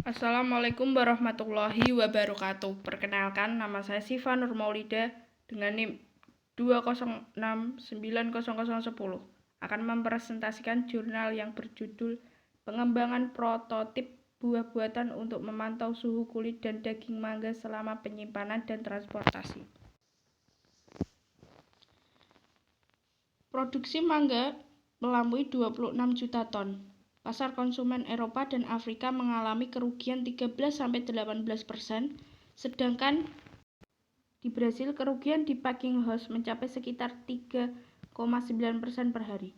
Assalamualaikum warahmatullahi wabarakatuh. Perkenalkan, nama saya Siva Nur Maulida dengan NIM 2069010 akan mempresentasikan jurnal yang berjudul Pengembangan Prototip Buah Buatan untuk Memantau Suhu Kulit dan Daging Mangga selama Penyimpanan dan Transportasi. Produksi mangga melampaui 26 juta ton. Pasar konsumen Eropa dan Afrika mengalami kerugian 13-18%, sedangkan di Brasil kerugian di packing house mencapai sekitar 3,9% per hari.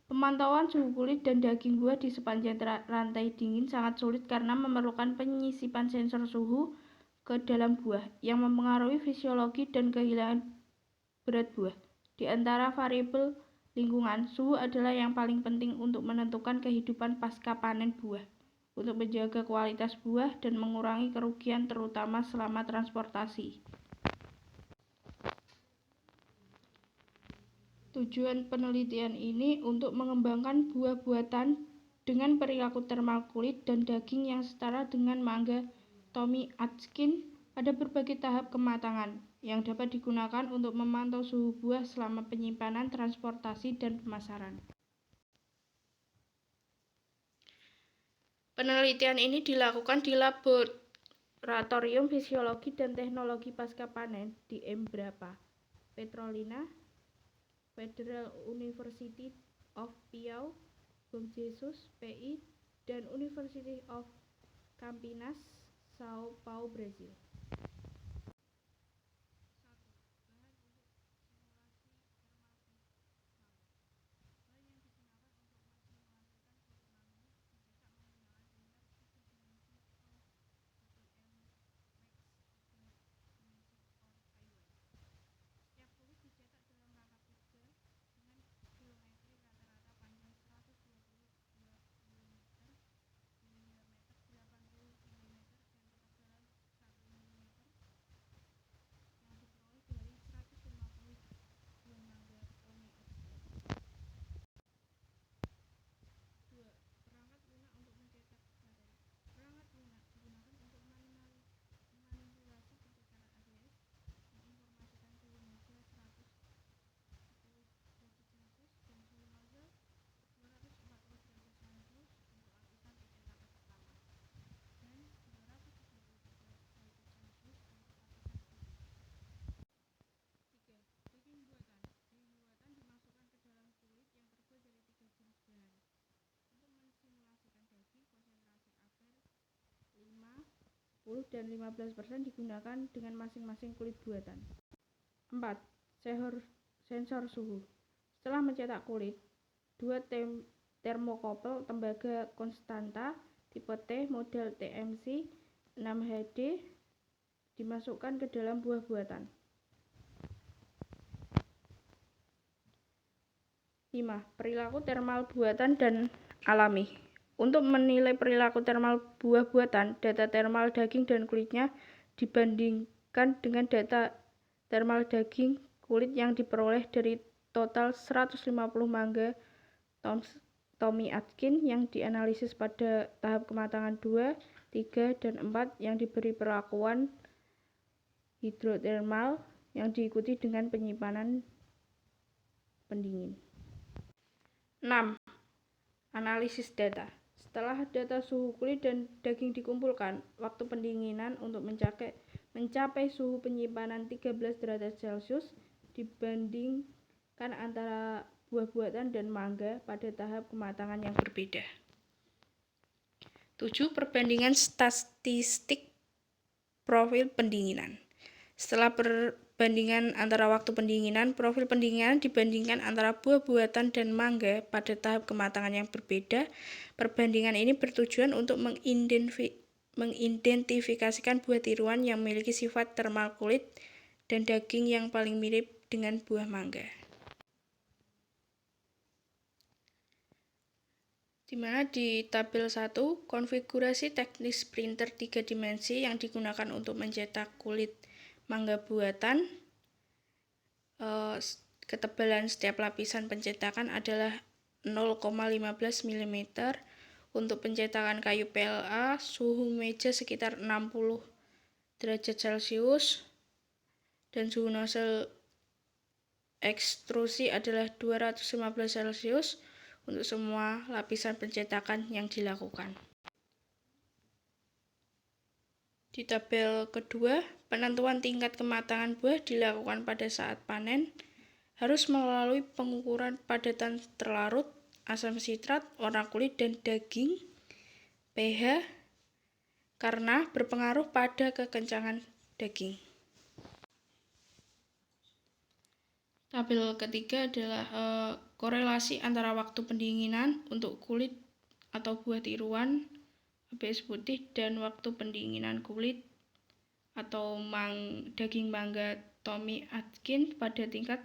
Pemantauan suhu kulit dan daging buah di sepanjang rantai dingin sangat sulit karena memerlukan penyisipan sensor suhu ke dalam buah yang mempengaruhi fisiologi dan kehilangan berat buah. Di antara variabel lingkungan, suhu adalah yang paling penting untuk menentukan kehidupan pasca panen buah, untuk menjaga kualitas buah dan mengurangi kerugian terutama selama transportasi. Tujuan penelitian ini untuk mengembangkan buah buatan dengan perilaku termal kulit dan daging yang setara dengan mangga Tommy Atkins pada berbagai tahap kematangan, yang dapat digunakan untuk memantau suhu buah selama penyimpanan, transportasi, dan pemasaran. Penelitian ini dilakukan di Laboratorium Fisiologi dan Teknologi Pasca Panen di Embrapa, Petrolina, Federal University of Piau, Bom Jesus, PI, dan University of Campinas, Sao Paulo, Brasil. Dan 15% digunakan dengan masing-masing kulit buatan. 4. Sensor suhu. Setelah mencetak kulit, 2 termokouple tembaga konstanta tipe T model TMC 6HD dimasukkan ke dalam buah buatan. 5. Perilaku termal buatan dan alami. Untuk menilai perilaku termal buah buatan, data termal daging dan kulitnya dibandingkan dengan data termal daging kulit yang diperoleh dari total 150 mangga Tommy Atkins yang dianalisis pada tahap kematangan 2, 3, dan 4 yang diberi perlakuan hidrotermal yang diikuti dengan penyimpanan pendingin. 6. Analisis data. Setelah data suhu kulit dan daging dikumpulkan, waktu pendinginan untuk mencapai suhu penyimpanan 13 derajat Celcius dibandingkan antara buah buatan dan mangga pada tahap kematangan yang berbeda. 7. Perbandingan statistik profil pendinginan. Setelah perbandingan antara waktu pendinginan, profil pendinginan dibandingkan antara buah buatan dan mangga pada tahap kematangan yang berbeda. Perbandingan ini bertujuan untuk mengidentifikasikan buah tiruan yang memiliki sifat termal kulit dan daging yang paling mirip dengan buah mangga. Di mana di tabel 1, konfigurasi teknis printer 3 dimensi yang digunakan untuk mencetak kulit mangga buatan. Ketebalan setiap lapisan pencetakan adalah 0,15 mm Untuk pencetakan kayu PLA, suhu meja sekitar 60 derajat Celcius dan suhu nozzle ekstrusi adalah 215 Celcius untuk semua lapisan pencetakan yang dilakukan. Di tabel kedua, penentuan tingkat kematangan buah dilakukan pada saat panen, harus melalui pengukuran padatan terlarut, asam sitrat, warna kulit, dan daging, pH, karena berpengaruh pada kekencangan daging. Tabel ketiga adalah korelasi antara waktu pendinginan untuk kulit atau buah tiruan ABS putih dan waktu pendinginan kulit atau daging mangga Tommy Atkins pada tingkat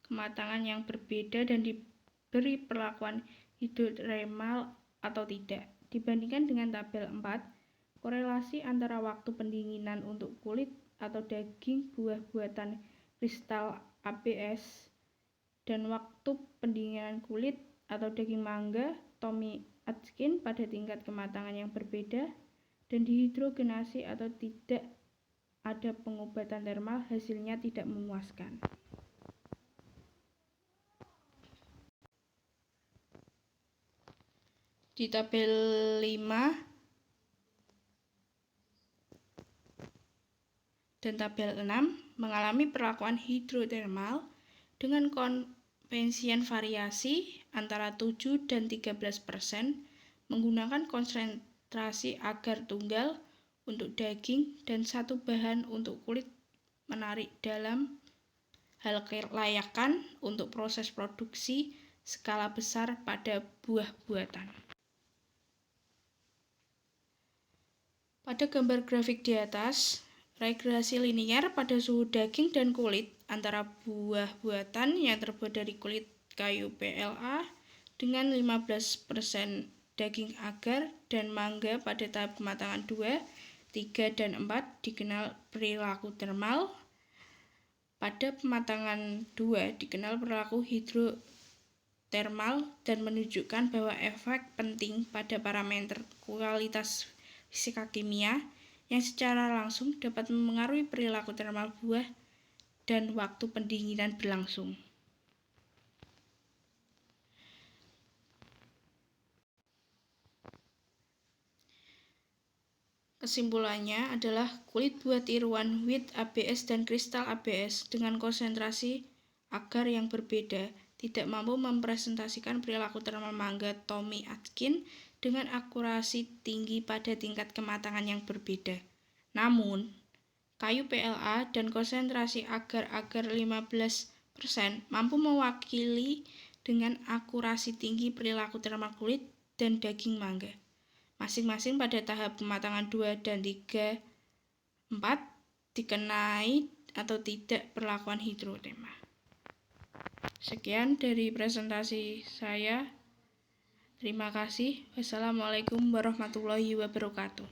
kematangan yang berbeda dan diberi perlakuan hidrotermal atau tidak. Dibandingkan dengan tabel 4, korelasi antara waktu pendinginan untuk kulit atau daging buah buatan kristal ABS dan waktu pendinginan kulit atau daging mangga Tommy Atkins pada tingkat kematangan yang berbeda dan dihidrogenasi atau tidak ada pengobatan termal, hasilnya tidak memuaskan. Di tabel 5 dan tabel 6 mengalami perlakuan hidrotermal dengan konvensian variasi antara 7 dan 13% menggunakan konsentrasi agar tunggal untuk daging dan satu bahan untuk kulit menarik dalam hal kelayakan untuk proses produksi skala besar pada buah buatan. Pada gambar grafik di atas, regresi linier pada suhu daging dan kulit antara buah buatan yang terbuat dari kulit kayu PLA dengan 15% daging agar dan mangga pada tahap kematangan 2, 3, dan 4 dikenal perilaku termal. Pada kematangan 2 dikenal perilaku hidrotermal dan menunjukkan bahwa efek penting pada parameter kualitas fisika kimia yang secara langsung dapat memengaruhi perilaku termal buah dan waktu pendinginan berlangsung. Kesimpulannya adalah kulit buah tiruan wheat ABS dan kristal ABS dengan konsentrasi agar yang berbeda tidak mampu mempresentasikan perilaku termal mangga Tommy Atkins dengan akurasi tinggi pada tingkat kematangan yang berbeda. Namun, kayu PLA dan konsentrasi agar-agar 15% mampu mewakili dengan akurasi tinggi perilaku termal kulit dan daging mangga, masing-masing pada tahap kematangan 2 dan 3, 4 dikenai atau tidak perlakuan hidrotermal. Sekian dari presentasi saya. Terima kasih. Wassalamualaikum warahmatullahi wabarakatuh.